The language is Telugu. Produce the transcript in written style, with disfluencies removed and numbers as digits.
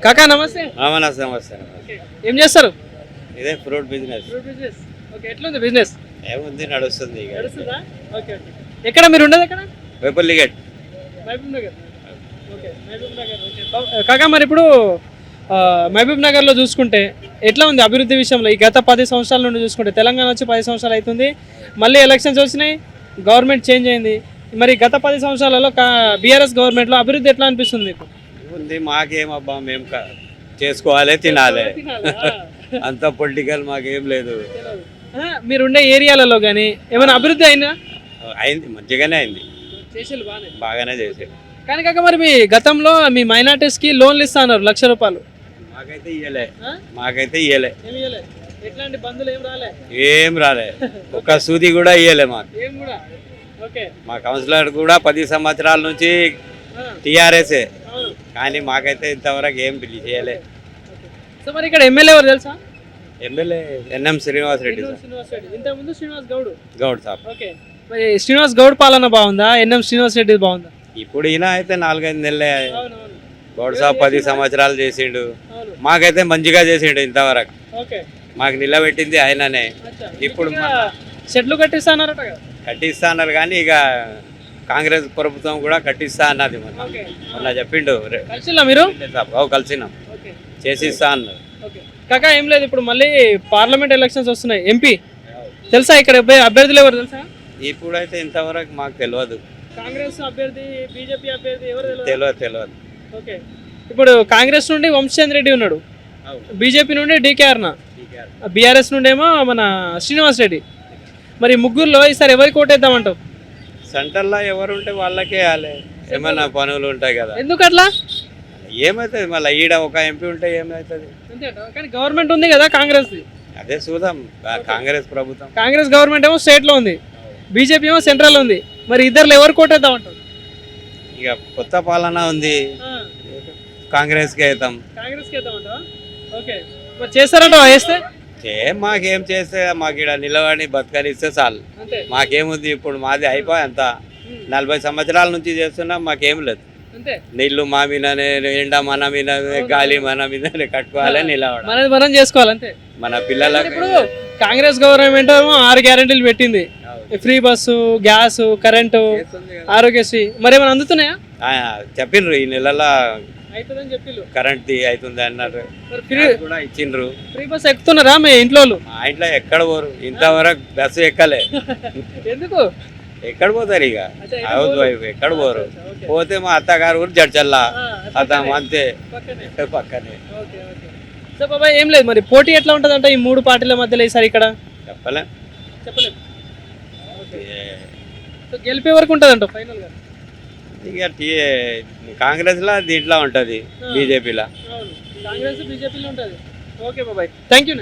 కాకా నమస్తే. నమస్తే నమస్తే. ఏం చేస్తారు? ఇదే ఫ్రూట్ బిజినెస్. ఓకే, ఎట్లుంది బిజినెస్? ఏముంది, నడుస్తుంది. నడుస్తుందా? Okay okay. ఎక్కడ మీరు ఉండేది? ఎక్కడ? Vepalli gate. Mahabubnagar. Okay, Mahabubnagar. Okay కాకా, మరి ఇప్పుడు మహబూబ్ నగర్లో చూసుకుంటే ఎట్లా ఉంది అభివృద్ధి విషయంలో? ఈ గత 10 సంవత్సరాల నుండి చూసుకుంటే తెలంగాణ వచ్చి 10 సంవత్సరాలు అవుతుంది, మళ్ళీ ఎలక్షన్స్ వచ్చినాయి, గవర్నమెంట్ చేంజ్ అయింది. మరి గత 10 సంవత్సరాలలో బీఆర్ఎస్ గవర్నమెంట్లో అభివృద్ధి ఎట్లా అనిపిస్తుంది మీకు? ఉంది, మాకేమబ్బా, మేము చేసుకోవాలి, తినాలి, అంత పొలిటికల్ మాకేం లేదు. మీరుండే ఏరియాలలో కానీ ఏమైనా అభివృద్ధి అయినా? అయింది, మంచిగానే అయింది, చేసేది బాగానే చేసేది. కానీ కాక మరి మీ గతంలో మీ మైనార్టీస్కి లోన్లు ఇస్తా అన్నారు 1,00,000 రూపాయలు. మాకైతే ఇయ్యలే. ఎట్లాంటి బంధువులు ఏం రాలే, ఒక సూది కూడా ఇయ్యలే మాకు. మా కౌన్సిలర్ కూడా 10 సంవత్సరాల నుంచి టీఆర్ఎస్ఏ, కానీ మాకైతే ఇంతవరకు ఏం చేయలే. సో మరి ఇక్కడ ఎమ్మెల్యే ఎవరు తెలుసా? MLA NM Srinivas Reddy. ఇంతకుముందు శ్రీనివాస్ గౌడ్ సాబ్. ఓకే, మరి శ్రీనివాస్ గౌడ్ పాలన బాగుందా, ఎన్ఎం శ్రీనివాస్ రెడ్డి బాగుందా? ఇప్పుడు ఈయన అయితే 4-5 నెలలే. గౌడ్ సాబ్ 10 సంవత్సరాలు చేసిండు, మాకైతే మంచిగా చేసిండు ఇంతవరకు. మాకు నిలబెట్టింది ఆయననే. ఇప్పుడు షెడ్లు కట్టిస్తా అన్నారట కదా? కట్టిస్తా అన్నారు, కానీ ఇక కాంగ్రెస్ ప్రభుత్వం కూడా కట్టిస్తా అన్నది. మొన్న చెప్పిండు. కలిసినా మీరు? కలిసినాం, చేసిస్తా అన్నారు. కాకా ఏం లేదు, ఇప్పుడు మళ్ళీ పార్లమెంట్ ఎలక్షన్స్ వస్తున్నాయి. ఎంపీ తెలుసా? ఇక్కడ అభ్యర్థులు ఎవరు తెలుసా? ఇప్పుడైతే ఇంతవరకు మాకు తెలియదు. కాంగ్రెస్ అభ్యర్థి, బీజేపీ అభ్యర్థి ఎవరు తెలియదు. ఓకే, ఇప్పుడు కాంగ్రెస్ నుండి వంశచంద్ర రెడ్డి ఉన్నాడు, బీజేపీ నుండి డీకే అరుణ, బీఆర్ఎస్ నుండి ఏమో మన శ్రీనివాస్ రెడ్డి. మరి ముగ్గురులో ఈసారి ఎవరికి ఓటేద్దామంటావు? సెంటర్లో ఎవరు ఉంటే వాళ్ళకే వేయాలి, ఏమైనా పనులు ఉంటాయి కదా. ఎందుకు అట్లా? ఏమవుతుంది మళ్ళీ, ఈడ ఒక ఎంపీ ఉంటే ఏమవుతుంది? కానీ గవర్నమెంట్ ఉంది కదా కాంగ్రెస్. అదే చూద్దాం, కాంగ్రెస్ ప్రభుత్వం, కాంగ్రెస్ గవర్నమెంట్ ఏమో స్టేట్ లో ఉంది, బీజేపీ ఏమో సెంట్రల్ ఉంది. మరి ఇద్దరు ఎవరు కోటేద్దామంటారు? ఇక కొత్త పాలన ఉంది, కాంగ్రెస్కి అవుతాం. కాంగ్రెస్కి అవుతామంటావా? ఓకే, మరి చేస్తారంటావా? వేస్తే మాకేం చేస్తే, మాకు ఇక్కడ నిలబడి బతకనిస్తే చాలు. మాకేముంది, ఇప్పుడు మాది అయిపోయి అంత 40 సంవత్సరాల నుంచి చేస్తున్నాం, మాకేం లేదు. నీళ్లు మా మీదనే, ఎండ మన మీద, గాలి మన మీదనే కట్టుకోవాలి, నిలబడాలి, మనం చేసుకోవాలి అంతే. మన పిల్లలకు ఇప్పుడు కాంగ్రెస్ గవర్నమెంట్ 6 గ్యారెంటీలు పెట్టింది, free bus, gas, current, Aarogyasri. మరి ఏమైనా అందుతున్నాయా? చెప్పిండ్రు, ఈ నెలలో కరెంట్ అవుతుంది అన్నారు, కూడా ఇచ్చిండ్రు. ఫ్రీ బస్ ఎక్కుతున్నారా మీ ఇంట్లో? మా ఇంట్లో ఎక్కడ పోరు, ఇంతవరకు బస్సు ఎక్కలే. ఎందుకు? ఎక్కడ పోతారు ఇక, హౌస్ వైఫ్ ఎక్కడ పోరు. పోతే మా అత్తగారు ఊరు జడ్చల్లా, అతను అంతే పక్కనే. సో బాబాయ్ ఏం లేదు, మరి పోటీ ఎట్లా ఉంటుంది అంటే ఈ 3 పార్టీల మధ్యలో ఈసారి? ఇక్కడ చెప్పలేం. గెలిపే వరకు ఉంటుంది అంట ఫైనల్ గా. ఇక కాంగ్రెస్ లా దీంట్లో ఉంటది, బీజేపీలో. కాంగ్రెస్ బీజేపీలో ఉంటది. ఓకే బాబాయ్, థ్యాంక్ యూ.